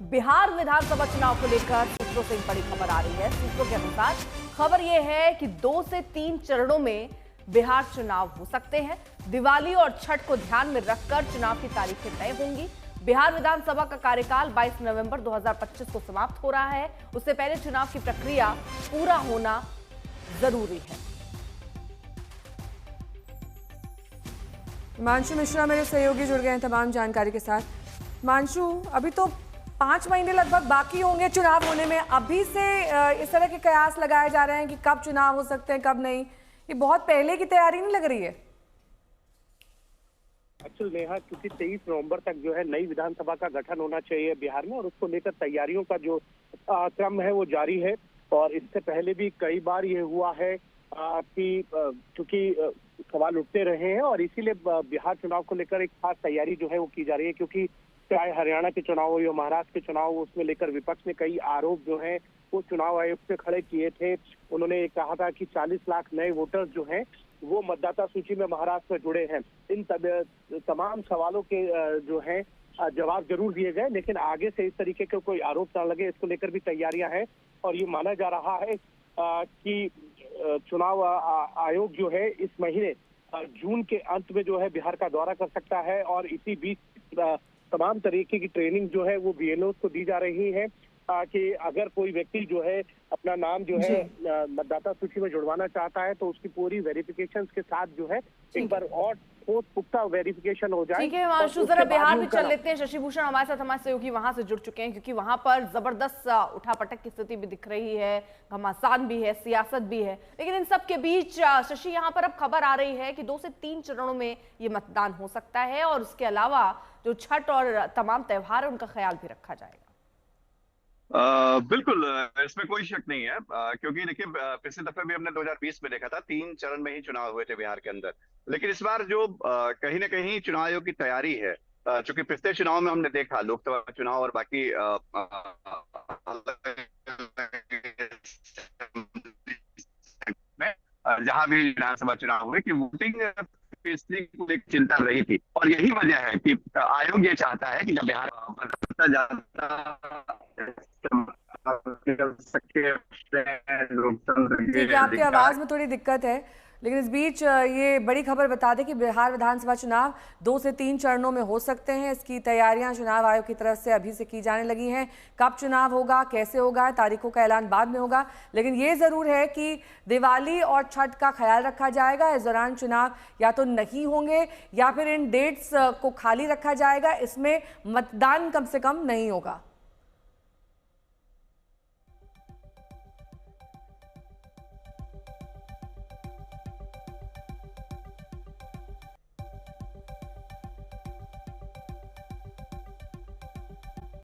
बिहार विधानसभा चुनाव को लेकर सूत्रों से एक बड़ी खबर आ रही है। सूत्रों के अनुसार खबर यह है कि 2 से 3 चरणों में बिहार चुनाव हो सकते हैं। दिवाली और छठ को ध्यान में रखकर चुनाव की तारीखें तय होंगी। बिहार विधानसभा का कार्यकाल 22 नवंबर 2025 को समाप्त हो रहा है। उससे पहले चुनाव की प्रक्रिया पूरा होना जरूरी है। हिमांशु मिश्रा मेरे सहयोगी जुड़ गए हैं तमाम जानकारी के साथ। हिमांशु, अभी तो 5 महीने लगभग बाकी होंगे चुनाव होने में। अभी से इस तरह के कयास लगाए जा रहे हैं कि कब चुनाव हो सकते हैं कब नहीं। ये बहुत पहले की तैयारी नहीं लग रही है? एक्चुअल नेहा, क्योंकि 23 नवंबर तक जो है नई विधानसभा का गठन होना चाहिए बिहार में, और उसको लेकर तैयारियों का जो क्रम है वो जारी है। और इससे पहले भी कई बार ये हुआ है कि चूंकि सवाल उठते रहे हैं, और इसीलिए बिहार चुनाव को लेकर एक खास तैयारी जो है वो की जा रही है। क्योंकि चाहे हरियाणा के चुनाव हो या महाराष्ट्र के चुनाव हो, उसमें लेकर विपक्ष ने कई आरोप जो है वो चुनाव आयोग से खड़े किए थे। उन्होंने कहा था कि 40 लाख नए वोटर्स जो हैं वो मतदाता सूची में महाराष्ट्र में जुड़े हैं। इन तमाम सवालों के जो है जवाब जरूर दिए गए, लेकिन आगे से इस तरीके के कोई आरोप न लगे, इसको लेकर भी तैयारियां हैं। और ये माना जा रहा है कि चुनाव आयोग जो है इस महीने जून के अंत में जो है बिहार का दौरा कर सकता है। और इसी बीच तमाम तरीके की ट्रेनिंग जो है वो बीएलओ को दी जा रही है कि अगर कोई व्यक्ति जो है अपना नाम जो है मतदाता सूची में जुड़वाना चाहता है तो उसकी पूरी वेरिफिकेशन के साथ जो है एक बार और पुख्ता वेरिफिकेशन हो जाए। ठीक है हिमांशु, जरा बिहार भी चल लेते हैं। शशि भूषण हमारे साथ, हमारे सहयोगी वहां से जुड़ चुके हैं, क्योंकि वहां पर जबरदस्त उठापटक की स्थिति भी दिख रही है, घमासान भी है, सियासत भी है। लेकिन इन सब के बीच शशि, यहाँ पर अब खबर आ रही है कि 2 से 3 चरणों में ये मतदान हो सकता है, और उसके अलावा जो छठ और तमाम त्योहार है उनका ख्याल भी रखा जाएगा। बिल्कुल, इसमें कोई शक नहीं है, क्योंकि देखिए पिछले दफे भी हमने 2020 में देखा था 3 चरण में ही चुनाव हुए थे बिहार के अंदर। लेकिन इस बार जो कहीं ना कहीं चुनाव आयोग की तैयारी है, चूंकि पिछले चुनाव में हमने देखा लोकसभा चुनाव और बाकी जहां भी विधानसभा चुनाव हुए कि वोटिंग को एक चिंता रही थी। और यही वजह है कि आयोग ये चाहता है कि जब बिहार बदलता जाता ठीक है, आपकी आवाज में थोड़ी दिक्कत है। लेकिन इस बीच ये बड़ी खबर बता दें कि बिहार विधानसभा चुनाव 2 से 3 चरणों में हो सकते हैं। इसकी तैयारियां चुनाव आयोग की तरफ से अभी से की जाने लगी हैं। कब चुनाव होगा, कैसे होगा, तारीखों का ऐलान बाद में होगा। लेकिन ये जरूर है कि दिवाली और छठ का ख्याल रखा जाएगा। इस दौरान चुनाव या तो नहीं होंगे या फिर इन डेट्स को खाली रखा जाएगा। इसमें मतदान कम से कम नहीं होगा।